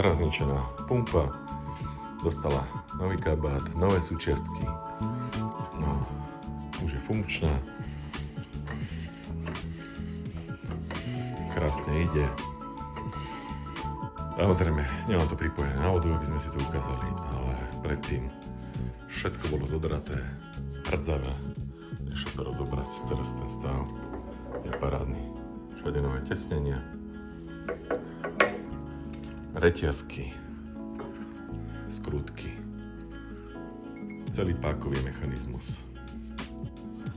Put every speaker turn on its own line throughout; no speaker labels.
stará zničená pumpa dostala nový kabát, nové súčiastky. No, už je funkčná. Krásne ide. Samozrejme, nemám to pripojené na vodu, aby sme si to ukázali, ale predtým všetko bolo zodraté, hrdzavé. Nešlo to rozobrať, teraz ten stav je parádny. Všade nové tesnenia, reťazky, skrutky, celý pákový mechanizmus,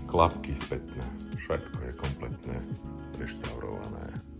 klapky spätné, všetko je kompletné, reštaurované.